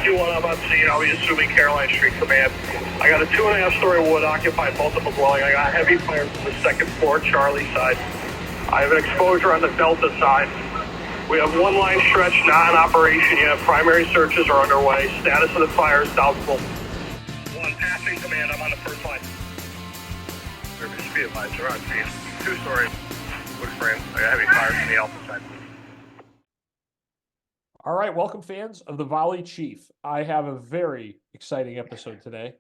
do when I'm on scene, I'll be assuming Caroline Street Command. I got a 2.5-story wood occupied multiple dwelling. I got heavy fire from the second floor Charlie side. I have an exposure on the Delta side. We have one line stretch not in operation yet. Primary searches are underway. Status of the fire is doubtful. One passing command. I'm on the first line. Service speed advised. We're on scene. 2-story wood frame. I got heavy fire from the Alpha side. All right, welcome fans of the Volley Chief. I have a very exciting episode today.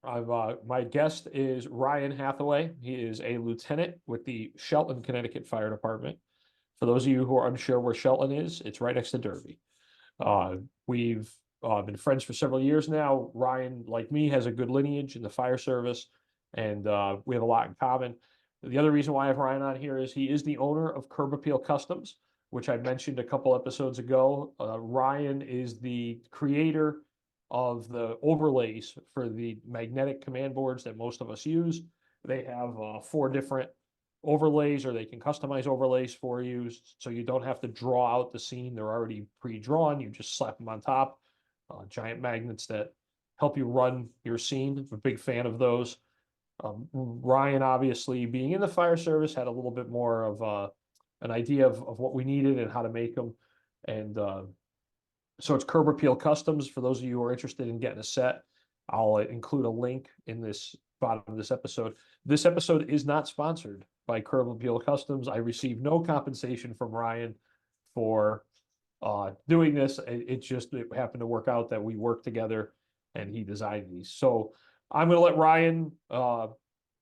My guest is Ryan Hathaway. He is a lieutenant with the Shelton, Connecticut Fire Department. For those of you who are unsure where Shelton is, it's right next to Derby. We've been friends for several years now. Ryan, like me, has a good lineage in the fire service, and we have a lot in common. The other reason why I have Ryan on here is he is the owner of Curb Appeal Customs, which I mentioned a couple episodes ago. Ryan is the creator of the overlays for the magnetic command boards that most of us use. They have 4 different overlays, or they can customize overlays for you, so you don't have to draw out the scene. They're already pre-drawn. You just slap them on top. Giant magnets that help you run your scene. I'm a big fan of those. Ryan, obviously, being in the fire service, had a little bit more of an idea of what we needed and how to make them. And so it's Curb Appeal Customs. For those of you who are interested in getting a set, I'll include a link in this bottom of this episode. This episode is not sponsored by Curb Appeal Customs. I received no compensation from Ryan for doing this. It happened to work out that we worked together and he designed these. So I'm going to let Ryan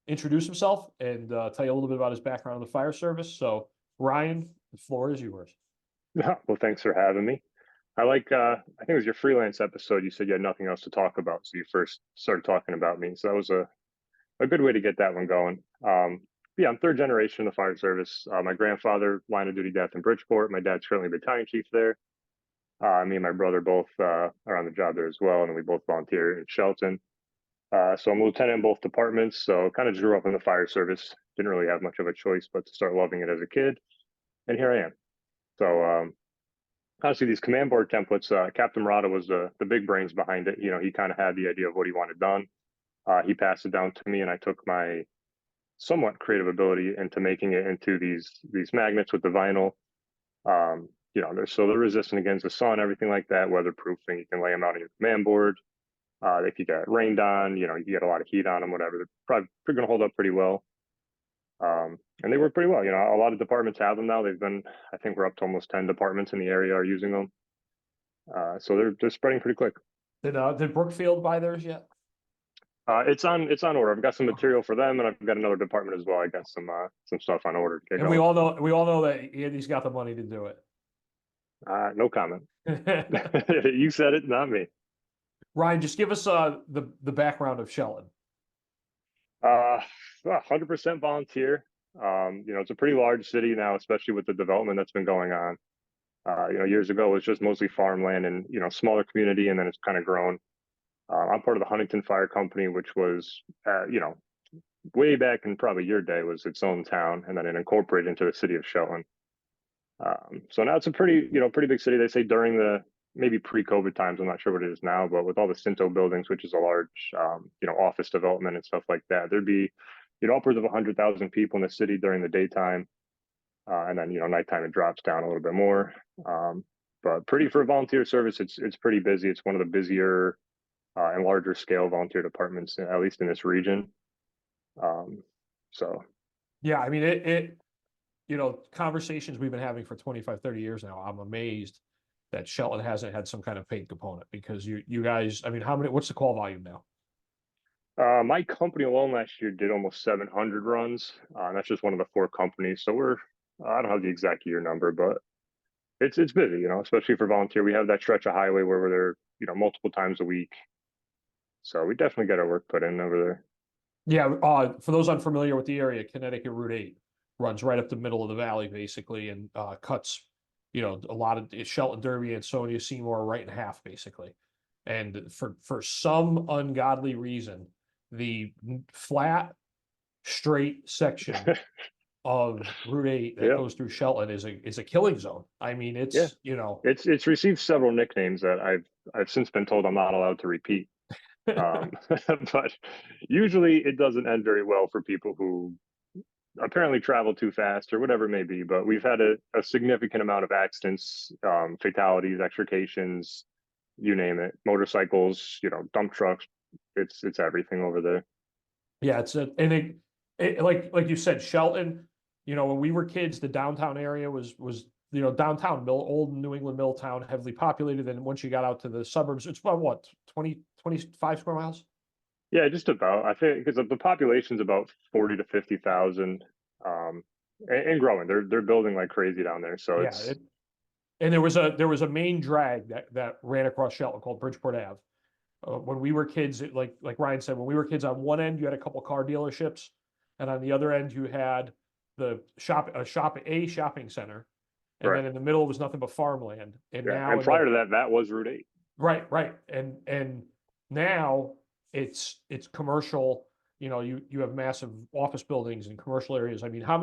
introduce himself and tell you a little bit about his background in the fire service. So Ryan, the floor is yours. Well, thanks for having me. I think it was your freelance episode. You said you had nothing else to talk about, so you first started talking about me. So that was a good way to get that one going. Yeah, I'm 3rd generation in the fire service. My grandfather, line of duty death in Bridgeport. My dad's currently battalion chief there. Me and my brother both are on the job there as well, and we both volunteer in Shelton. So I'm a lieutenant in both departments, so kind of grew up in the fire service. Didn't really have much of a choice but to start loving it as a kid. And here I am. So honestly, these command board templates, Captain Murata was the big brains behind it. You know, he kind of had the idea of what he wanted done. He passed it down to me, and I took my somewhat creative ability into making it into these magnets with the vinyl. You know, they're resistant against the sun, everything like that, weatherproofing. You can lay them out on your command board. If you get rained on, you know, you get a lot of heat on them, whatever. They're probably going to hold up pretty well. And they work pretty well. You know, a lot of departments have them now. I think we're up to almost 10 departments in the area are using them. So they're spreading pretty quick. Did Brookfield buy theirs yet? It's on order. I've got some material for them, and I've got another department as well. I got some stuff on order. And we all know that Andy's got the money to do it. No comment. You said it, not me. Ryan, just give us the background of Shelton. 100% volunteer. You know, it's a pretty large city now, especially with the development that's been going on. You know, years ago it was just mostly farmland and, you know, smaller community, and then it's kind of grown. I'm part of the Huntington Fire Company, which was, you know, way back in probably your day was its own town, and then it incorporated into the city of Shelton. So now it's a pretty big city. They say during the maybe pre-COVID times, I'm not sure what it is now, but with all the Cinto buildings, which is a large, you know, office development and stuff like that, there'd be, you know, upwards of 100,000 people in the city during the daytime. And then, you know, nighttime, it drops down a little bit more. But for a volunteer service, it's pretty busy. It's one of the busier and larger scale volunteer departments, at least in this region. So. Yeah, I mean, it you know, conversations we've been having for 25, 30 years now, I'm amazed that Shelton hasn't had some kind of paid component, because you guys, I mean, what's the call volume now? My company alone last year did almost 700 runs. And that's just one of the 4 companies. So I don't have the exact year number, but it's busy, you know, especially for volunteer. We have that stretch of highway where we're there, you know, multiple times a week. So we definitely get our work put in over there. Yeah, for those unfamiliar with the area, Connecticut Route 8 runs right up the middle of the valley, basically, and cuts, you know, a lot of Shelton, Derby, Ansonia, Seymour right in half, basically. And for some ungodly reason, the flat, straight section of Route 8 that Yeah, goes through Shelton is a killing zone. I mean, yeah. it's, you know, It's received several nicknames that I've since been told I'm not allowed to repeat. But usually it doesn't end very well for people who apparently travel too fast or whatever it may be. But we've had a significant amount of accidents, fatalities, extrications, you name it, motorcycles, dump trucks. It's everything over there. yeah, and it like you said, Shelton, you know, when we were kids, the downtown area was, you know, downtown old New England mill town, heavily populated. And once you got out to the suburbs, it's about what, 25 square miles? Yeah, just about. I think because the population's about 40 to 50,000, and growing. They're building like crazy down there. So Yeah. And there was a main drag that ran across Shelton called Bridgeport Ave. When we were kids, like Ryan said, when we were kids, on one end you had a couple car dealerships, and on the other end you had a shopping center, and right. then in the middle was nothing but farmland. And Yeah, now and prior to that, that was Route 8. right, and now it's commercial. You know, you have massive office buildings and commercial areas. I mean, who's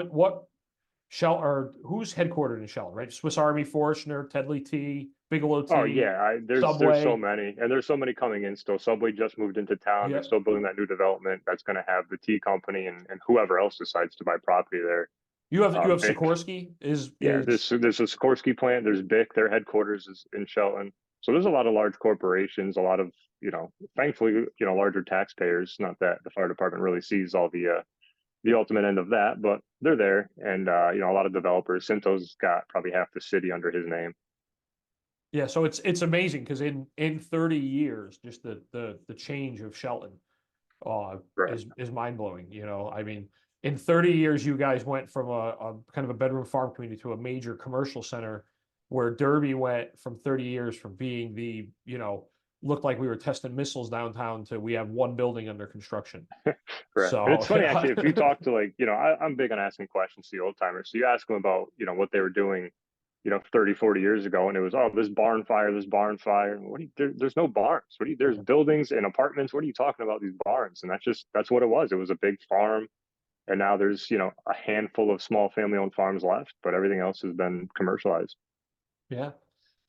headquartered in Shelton, right? Swiss Army, Forstner, Tedley Tea, Bigelow Oh Tea, yeah, there's so Subway. many, and there's so many coming in still. Subway just moved into town. They're Yeah, still building that new development that's going to have the tea company and whoever else decides to buy property there. you have Bic, Sikorsky yeah, is there's a Sikorsky plant. There's Bic. Their headquarters is in Shelton. So there's a lot of large corporations, a lot of thankfully larger taxpayers. Not that the fire department really sees all the ultimate end of that, but they're there, and a lot of developers. Cinto's got probably half the city under his name. Yeah, so it's amazing because in 30 years, just the change of Shelton Right. is mind-blowing. You know, I mean, in 30 years, you guys went from a kind of a bedroom farm community to a major commercial center, where Derby went from 30 years from being looked like we were testing missiles downtown to we have one building under construction. Right. And So it's funny actually, if you talk to I'm big on asking questions to the old timers. So you ask them about, what they were doing, 30, 40 years ago, and it was, oh, this barn fire. What do there's no barns. There's buildings and apartments. What are you talking about, these barns? And that's what it was. It was a big farm. And now there's, a handful of small family owned farms left, but everything else has been commercialized. yeah.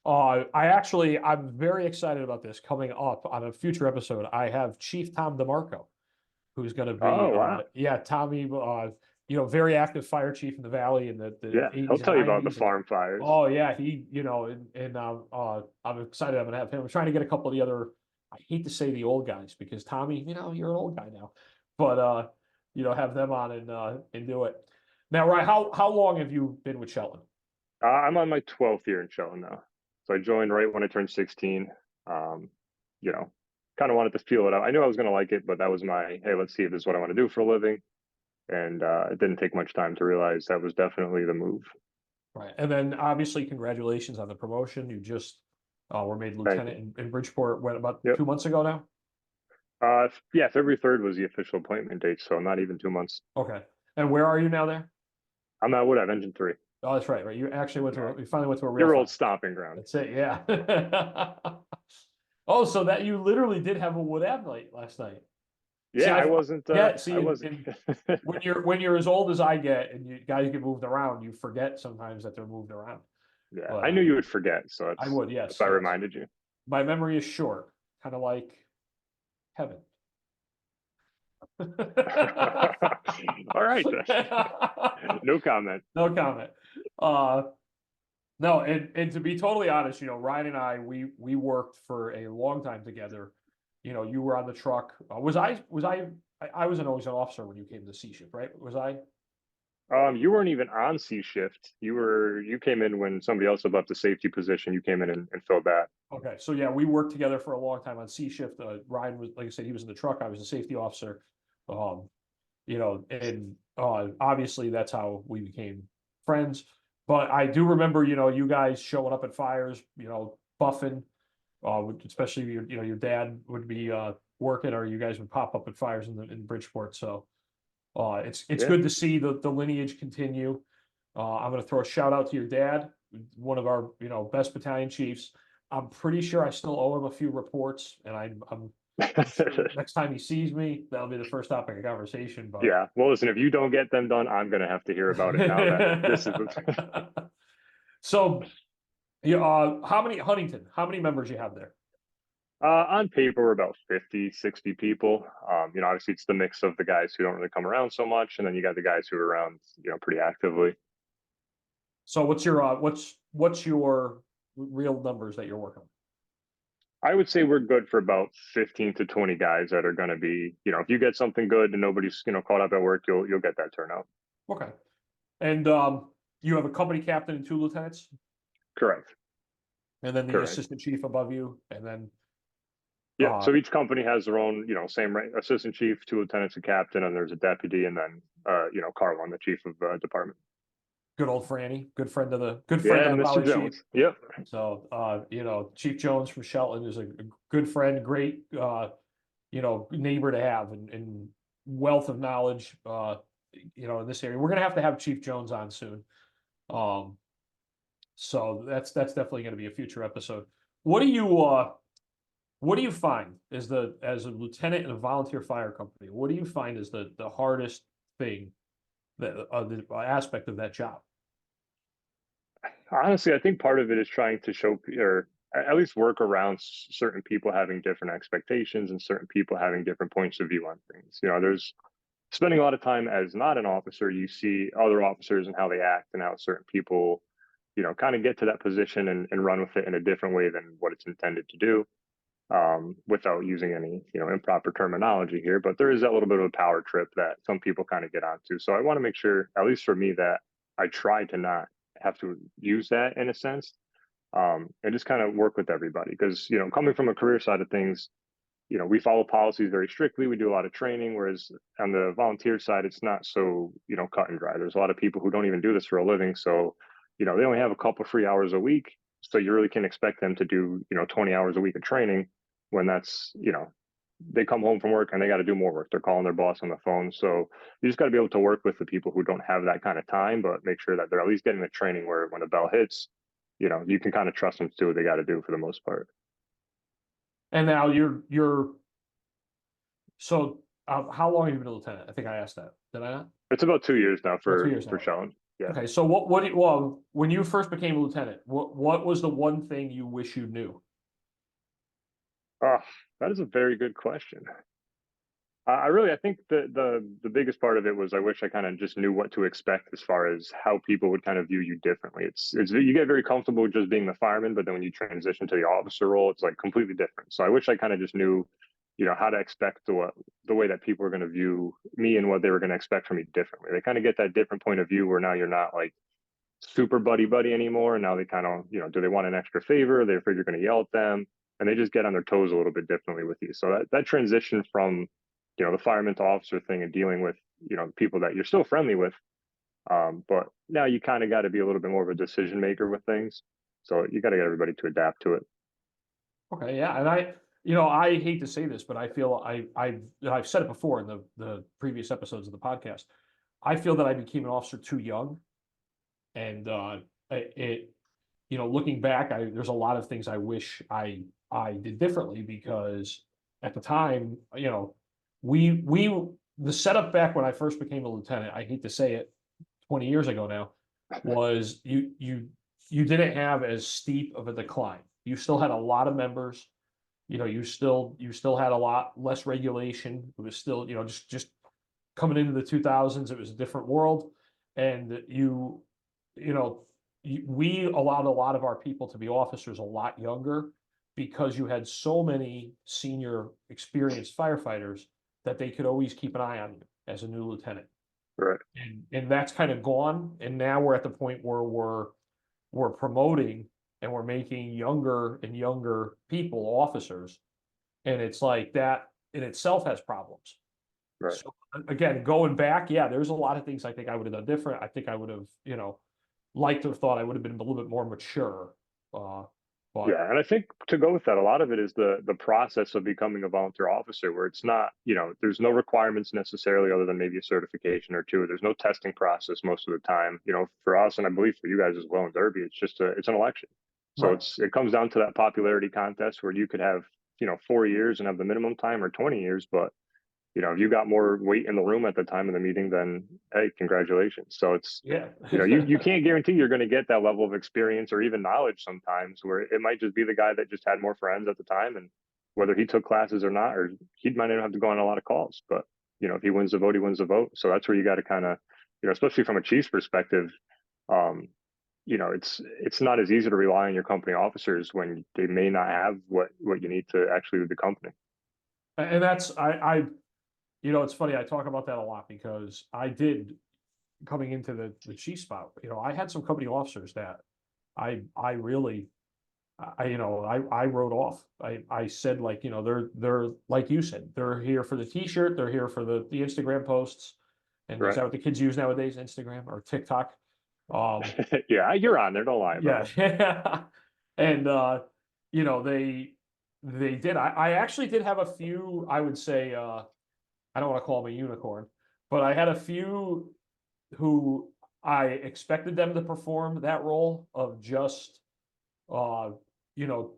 I'm very excited about this coming up on a future episode. I have Chief Tom DeMarco, who's going to be, Oh, wow. yeah, Tommy, very active fire chief in the Valley in the Yeah. He'll 80s and tell you about the 90s. farm fires. Oh yeah, I'm excited I'm going to have him. I'm trying to get a couple of the other, I hate to say the old guys because Tommy, you're an old guy now, but have them on and do it. Now, Ryan, how long have you been with Shelton? I'm on my 12th year in Shelton now. So I joined right when I turned 16. Um, kind of wanted to feel it out. I knew I was going to like it, but that was hey, let's see if this is what I want to do for a living. And it didn't take much time to realize that was definitely the move. Right. And then obviously congratulations on the promotion. You just were made Thank lieutenant in Bridgeport, about you. Yep. 2 months ago now? Yeah, February 3rd was the official appointment date, so not even 2 months. Okay. And where are you now there? I'm at Woodhaven, Engine 3. Oh, that's right. You actually you finally went to a real Your farm. old stomping ground. That's it, yeah. Oh, so that you literally did have a Wood Ave night last night. Yeah, See, I wasn't. Yeah, see, I wasn't. when you're as old as I get and you guys get moved around, you forget sometimes that they're moved around. Yeah, But, I knew you would forget, so I would, yes. that's why I reminded you. My memory is short, kind of like heaven. All right. No comment. No comment. No, and to be totally honest, Ryan and I, we worked for a long time together. You were on the truck. I wasn't always an officer when you came to C shift, right? Was I? You weren't even on C shift. You came in when somebody else had left the safety position. You came in and filled that. Okay, so yeah, we worked together for a long time on C shift. Ryan was, like I said, he was in the truck. I was the safety officer. And obviously that's how we became friends. But I do remember, you guys showing up at fires, buffing, especially your dad would be working, or you guys would pop up at fires in Bridgeport. So it's good to see the lineage continue. I'm going to throw a shout out to your dad, one of our best battalion chiefs. I'm pretty sure I still owe him a few reports, and I'm I'm sure next time he sees me, that'll be the first topic of conversation. But Yeah. Well, listen, if you don't get them done, I'm going to have to hear about it now that this is so, yeah, how many members you have there? On paper, we're about 50, 60 people. Obviously it's the mix of the guys who don't really come around so much, and then you got the guys who are around, pretty actively. So what's your real numbers that you're working with? I would say we're good for about 15 to 20 guys that are going to be, if you get something good and nobody's, caught up at work, you'll get that turnout. Okay. And you have a company captain and 2 lieutenants, Correct. and then the Correct. assistant chief above you, and then Yeah. So each company has their own, same rank, assistant chief, 2 lieutenants, a captain, and there's a deputy, and then, Carlin, the chief of department. good old Franny, good friend of the Yeah, Mr. Valley Jones. Chief. Yep. So Chief Jones from Shelton is a good friend, great neighbor to have, and wealth of knowledge in this area. We're gonna have to have Chief Jones on soon. So that's definitely gonna be a future episode. What do you find as a lieutenant in a volunteer fire company? What do you find is the hardest thing, that the aspect of that job? Honestly, I think part of it is trying to show or at least work around certain people having different expectations and certain people having different points of view on things. There's spending a lot of time as not an officer, you see other officers and how they act and how certain people, kind of get to that position and run with it in a different way than what it's intended to do. Without using any, improper terminology here, but there is that little bit of a power trip that some people kind of get onto. So I want to make sure, at least for me, that I try to not have to use that in a sense, and just kind of work with everybody. Because, coming from a career side of things, we follow policies very strictly. We do a lot of training, whereas on the volunteer side, it's not so, cut and dry. There's a lot of people who don't even do this for a living. So, they only have a couple free hours a week. So you really can expect them to do, 20 hours a week of training when that's, they come home from work and they got to do more work. They're calling their boss on the phone. So you just got to be able to work with the people who don't have that kind of time, but make sure that they're at least getting the training where when the bell hits, you can kind of trust them to do what they got to do for the most part. And now so how long have you been a lieutenant? I think I asked that. Did I not? It's about 2 years now for 2 years now. Shelton. Yeah. Okay. So when you first became a lieutenant, what was the one thing you wish you knew? That is a very good question. I think the biggest part of it was I wish I kind of just knew what to expect as far as how people would kind of view you differently. It's you get very comfortable with just being the fireman, but then when you transition to the officer role, it's like completely different. So I wish I kind of just knew, how to expect the way that people are going to view me and what they were going to expect from me differently. They kind of get that different point of view where now you're not like super buddy anymore, and now they kind of, do they want an extra favor? They're afraid you're going to yell at them, and they just get on their toes a little bit differently with you. So that transition from, the fireman to officer thing and dealing with, people that you're still friendly with, but now you kind of got to be a little bit more of a decision maker with things. So you got to get everybody to adapt to it. Okay, yeah, and I hate to say this, but I feel I've said it before in the previous episodes of the podcast. I feel that I became an officer too young, and looking back, there's a lot of things I wish I did differently, because at the time, the setup back when I first became a lieutenant, I hate to say it, 20 years ago now, was you didn't have as steep of a decline. You still had a lot of members. You still had a lot less regulation. It was still, just coming into the 2000s, it was a different world. And we allowed a lot of our people to be officers a lot younger, because you had so many senior experienced firefighters that they could always keep an eye on you as a new lieutenant. Right. And that's kind of gone. And now we're at the point where we're promoting and we're making younger and younger people officers. And it's like that in itself has problems. Right. So again, going back, yeah, there's a lot of things I think I would have done different. I think I would have, liked to have thought I would have been a little bit more mature. Yeah, and I think to go with that, a lot of it is the process of becoming a volunteer officer, where it's not, there's no requirements necessarily other than maybe a certification or two. There's no testing process most of the time. For us, and I believe for you guys as well in Derby, it's just it's an election. So Right. it comes down to that popularity contest where you could have 4 years and have the minimum time, or 20 years, but if you got more weight in the room at the time of the meeting, then hey, congratulations. So it's, Yeah. you can't guarantee you're going to get that level of experience or even knowledge sometimes, where it might just be the guy that just had more friends at the time, and whether he took classes or not, or he might not have to go on a lot of calls, but if he wins the vote, he wins the vote. So that's where you got to kind of, especially from a Chiefs perspective, um, it's not as easy to rely on your company officers when they may not have what you need to actually lead the company. And that's, it's funny, I talk about that a lot because I did, coming into the chief spot, I had some company officers that I really, I wrote off. I said, like, they're like you said, they're here for the t-shirt, they're here for the Instagram posts. And is that what the kids use nowadays, Instagram or TikTok? Yeah, you're on there, don't lie about it. Yeah. And they did. I actually did have a few, I would say, I don't want to call them a unicorn, but I had a few who I expected them to perform that role of just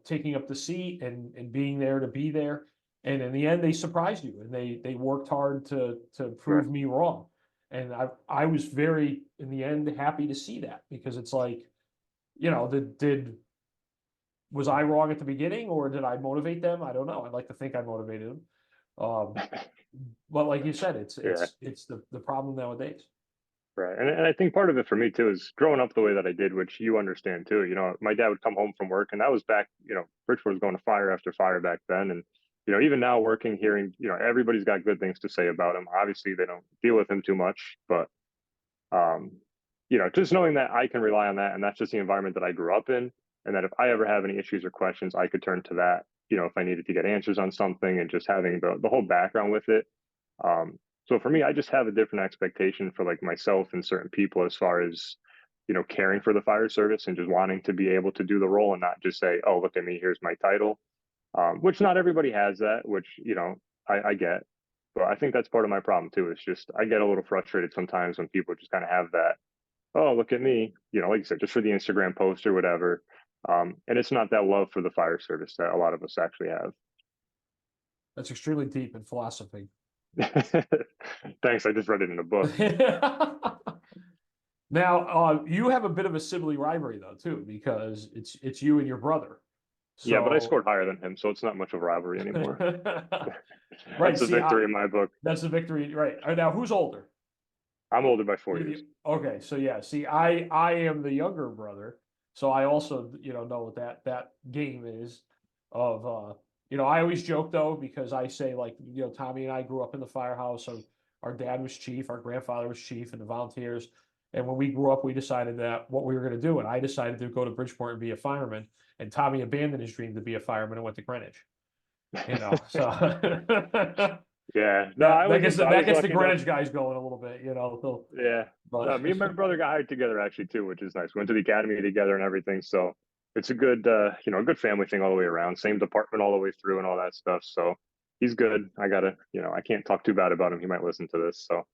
taking up the seat and being there to be there. And in the end, they surprised you, and they worked hard to prove me wrong. And I was very, in the end, happy to see that, because it's like, was I wrong at the beginning, or did I motivate them? I don't know. I'd like to think I motivated them. But like you said, it's the problem nowadays. Right. And I think part of it for me too is growing up the way that I did, which you understand too. My dad would come home from work, and that was back, Bridgeport was going to fire after fire back then. And, even now working, hearing, everybody's got good things to say about him. Obviously they don't deal with him too much, but, just knowing that I can rely on that, and that's just the environment that I grew up in. And that if I ever have any issues or questions, I could turn to that, if I needed to get answers on something, and just having the whole background with it. So for me, I just have a different expectation for like myself and certain people, as far as, caring for the fire service and just wanting to be able to do the role and not just say, oh, look at me, here's my title. Which not everybody has that, which, I get. But I think that's part of my problem too. It's just, I get a little frustrated sometimes when people just kind of have that, oh, look at me, like you said, just for the Instagram post or whatever. And it's not that love for the fire service that a lot of us actually have. That's extremely deep in philosophy. Thanks. I just read it in a book. Now, you have a bit of a sibling rivalry though, too, because it's you and your brother. Yeah, but I scored higher than him, so it's not much of a rivalry anymore. Right, That's a victory in my book. That's a victory, right? Now, who's older? I'm older by 4 years. Okay, so yeah, see, I am the younger brother, so I also know what that game is. Of I always joke though, because I say, like, Tommy and I grew up in the firehouse. So our dad was chief, our grandfather was chief, and the volunteers. And when we grew up, we decided that what we were going to do, and I decided to go to Bridgeport and be a fireman. And Tommy abandoned his dream to be a fireman and went to Greenwich. So yeah, no, that gets the Greenwich guys going a little bit, Yeah, But me and my brother got hired together actually too, which is nice. We went to the academy together and everything, so it's a good, a good family thing all the way around. Same department all the way through and all that stuff. So he's good. I gotta, I can't talk too bad about him. He might listen to this, so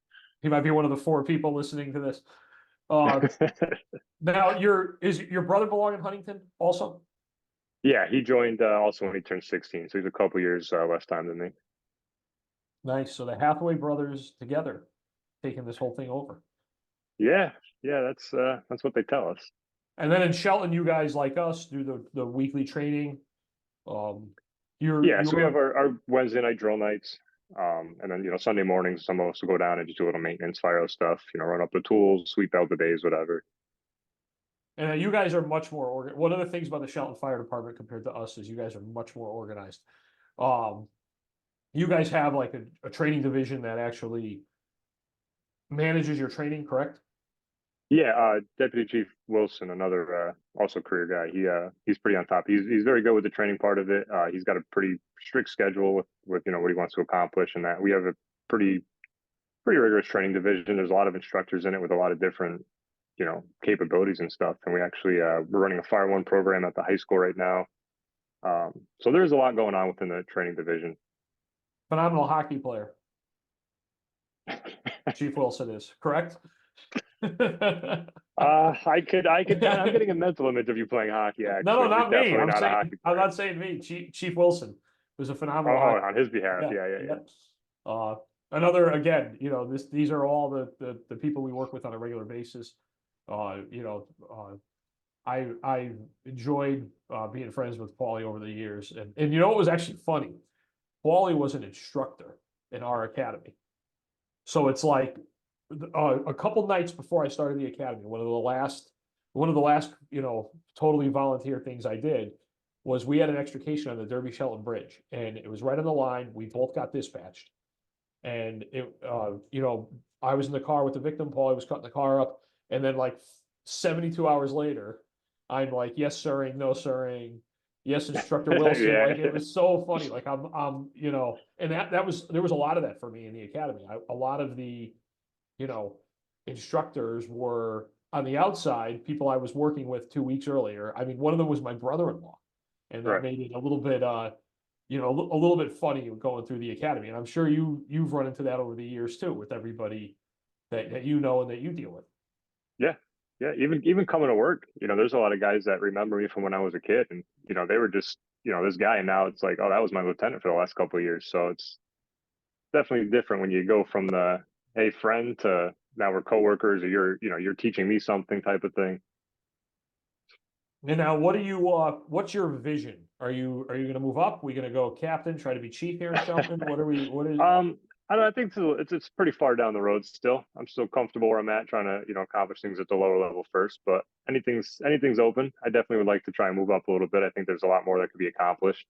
he might be one of the 4 people listening to this. Now, is your brother belong in Huntington also? Yeah, he joined also when he turned 16, so he's a couple years less time than me. Nice. So the Hathaway brothers together taking this whole thing over. Yeah, that's what they tell us. And then in Shelton, you guys, like us, do the weekly training. So we have our Wednesday night drill nights. And then, Sunday mornings, some of us will go down and just do a little maintenance, fire stuff, run up the tools, sweep out the bays, whatever. And you guys are much more organized. One of the things about the Shelton Fire Department compared to us is you guys are much more organized. You guys have like a training division that actually manages your training, correct? Yeah, Deputy Chief Wilson, another also career guy. He's pretty on top. He's very good with the training part of it. He's got a pretty strict schedule with what he wants to accomplish, and that we have a pretty rigorous training division. There's a lot of instructors in it with a lot of different capabilities and stuff. And we actually we're running a Fire One program at the high school right now. So there's a lot going on within the training division. Phenomenal hockey player. Chief Wilson is correct. I'm getting a mental image of you playing hockey. Actually, No, not me. I'm not saying me. Chief Wilson. was a Oh, phenomenal oh, hire. on his behalf. Yeah, Yeah, yeah, yeah. yeah. Another, again, these are all the people we work with on a regular basis. I enjoyed being friends with Paulie over the years, and it was actually funny. Paulie was an instructor in our academy, so it's like a couple nights before I started the academy, one of the last totally volunteer things I did was we had an extrication on the Derby Shelton Bridge, and it was right on the line. We both got dispatched, and I was in the car with the victim. Paulie was cutting the car up, and then like 72 hours later, I'm like, yes, sirring, no sirring, yes, Instructor Wilson. Yeah. Like it was so funny. Like and there was a lot of that for me in the academy. A lot of the, you know, instructors were on the outside, people I was working with 2 weeks earlier. I mean, one of them was my brother-in-law, and that Right. made it a little bit, a little bit funny going through the academy. And I'm sure you've run into that over the years too, with everybody that you know and that you deal with. Yeah. Yeah. Even coming to work, there's a lot of guys that remember me from when I was a kid, and they were just, this guy, and now it's like, oh, that was my lieutenant for the last couple of years. So it's definitely different when you go from the hey friend to now we're coworkers, or you're teaching me something type of thing. And now, what's your vision? Are you going to move up? We going to go captain, try to be chief here in Shelton? What is? I don't know, I think it's pretty far down the road still. I'm still comfortable where I'm at, trying to accomplish things at the lower level first. But anything's open. I definitely would like to try and move up a little bit. I think there's a lot more that could be accomplished.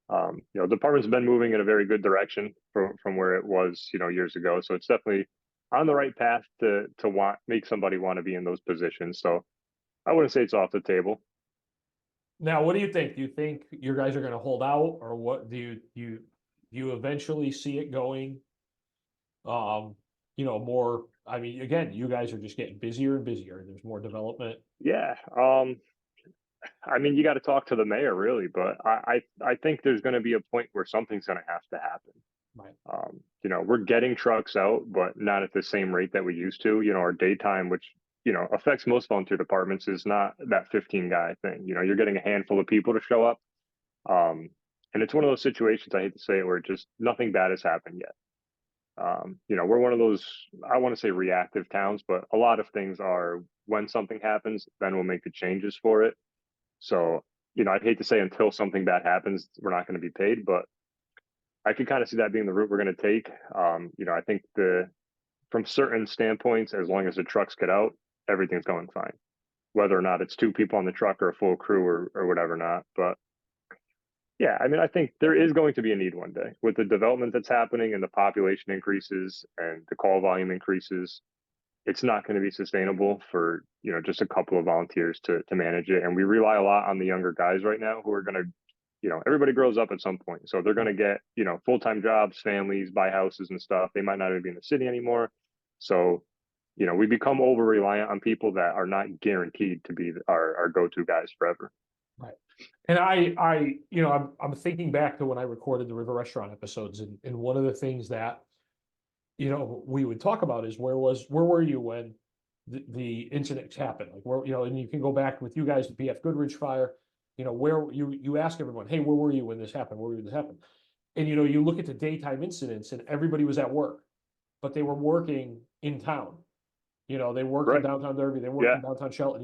The department's been moving in a very good direction from where it was, years ago. So it's definitely on the right path to make somebody want to be in those positions. So I wouldn't say it's off the table. Now, what do you think? Do you think your guys are going to hold out, or what do you eventually see it going? More. I mean, again, you guys are just getting busier and busier. There's more development. Yeah. I mean, you got to talk to the mayor, really, but I think there's going to be a point where something's going to have to happen. Right. We're getting trucks out, but not at the same rate that we used to. Our daytime, which affects most volunteer departments, is not that 15 guy thing. You're getting a handful of people to show up, and it's one of those situations. I hate to say it, where just nothing bad has happened yet. We're one of those, I want to say, reactive towns, but a lot of things are, when something happens, then we'll make the changes for it. So, I'd hate to say until something bad happens, we're not going to be paid, but I could kind of see that being the route we're going to take. I think from certain standpoints, as long as the trucks get out, everything's going fine, whether or not it's two people on the truck or a full crew or whatever not. But yeah, I mean, I think there is going to be a need one day with the development that's happening and the population increases and the call volume increases. It's not going to be sustainable for, just a couple of volunteers to manage it. And we rely a lot on the younger guys right now who are going to, everybody grows up at some point. So they're going to get, full-time jobs, families, buy houses and stuff. They might not even be in the city anymore. So, we become over reliant on people that are not guaranteed to be our go-to guys forever. Right. And I'm thinking back to when I recorded the River Restaurant episodes, and one of the things that, we would talk about is where were you when the incidents happened? Like and you can go back with you guys, the BF Goodrich fire, where you ask everyone, hey, where were you when this happened? Where did this happen? And, you look at the daytime incidents and everybody was at work, but they were working in town. They worked in downtown Derby, they worked in downtown Shelton,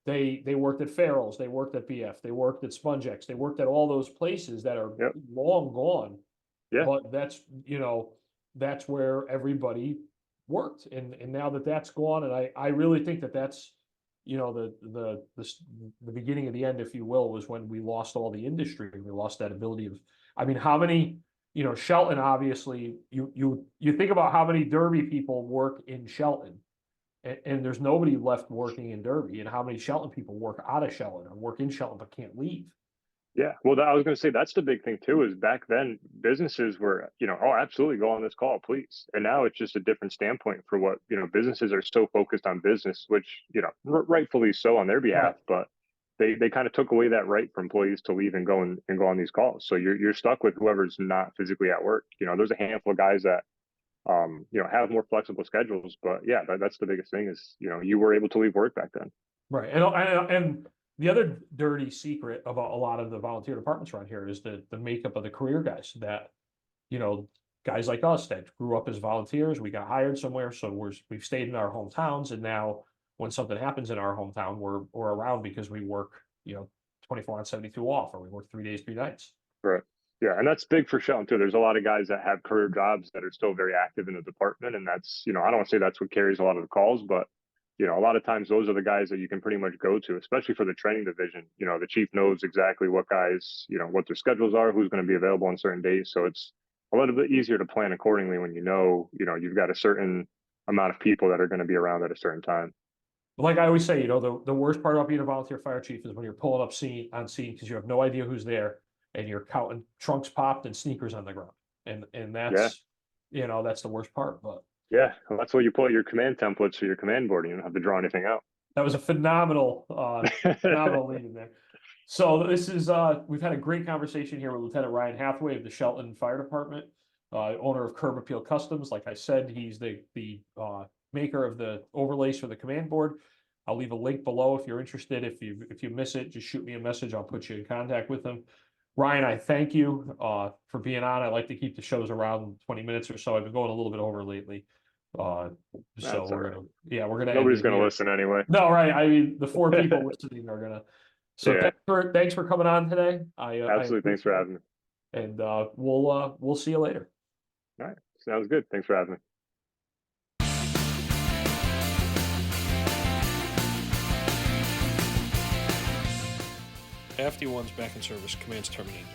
they worked at Farrell's, they worked at BF, they worked at SpongeX, they worked at all those places that are long gone. Yeah. But that's where everybody worked. And now that's gone, and I really think that's, the beginning of the end, if you will, was when we lost all the industry. We lost that ability of, I mean, how many, Shelton, obviously, you think about how many Derby people work in Shelton. And there's nobody left working in Derby, and how many Shelton people work out of Shelton or work in Shelton but can't leave. Yeah, well, I was going to say that's the big thing too. Is back then businesses were, oh, absolutely, go on this call, please. And now it's just a different standpoint for what businesses are so focused on business, which rightfully so on their behalf, but they kind of took away that right for employees to leave and go on these calls. So you're stuck with whoever's not physically at work. There's a handful of guys that have more flexible schedules, but yeah, that's the biggest thing is you were able to leave work back then. Right, and The other dirty secret about a lot of the volunteer departments around here is the makeup of the career guys that, guys like us that grew up as volunteers, we got hired somewhere, so we've stayed in our hometowns, and now when something happens in our hometown, we're around because we work, 24 on 72 off, or we work 3 days, 3 nights. Right. Yeah, and that's big for Shelton too. There's a lot of guys that have career jobs that are still very active in the department, and that's, I don't want to say that's what carries a lot of the calls, but a lot of times those are the guys that you can pretty much go to, especially for the training division. The chief knows exactly what guys, what their schedules are, who's going to be available on certain days. So it's a little bit easier to plan accordingly when you've got a certain amount of people that are going to be around at a certain time. Like I always say, the worst part about being a volunteer fire chief is when you're pulling up on scene because you have no idea who's there, and you're counting trunks popped and sneakers on the ground. And that's, that's the worst part. But yeah, well, that's why you pull out your command templates for your command board. You don't have to draw anything out. that was a phenomenal lead in there. So this is, we've had a great conversation here with Lieutenant Ryan Hathaway of the Shelton Fire Department, owner of Curb Appeal Customs. Like I said, he's the maker of the overlays for the command board. I'll leave a link below if you're interested. If you miss it, just shoot me a message. I'll put you in contact with him. Ryan, I thank you for being on. I like to keep the shows around 20 minutes or so. I've been going a little bit over lately. So we're gonna Nobody's gonna listen anyway. No, right. I mean, the 4 people listening are gonna. So thanks for coming on today. Absolutely, thanks for having me. And we'll see you later. All right, sounds good. Thanks for having me. FD1's back in service. Commands terminated.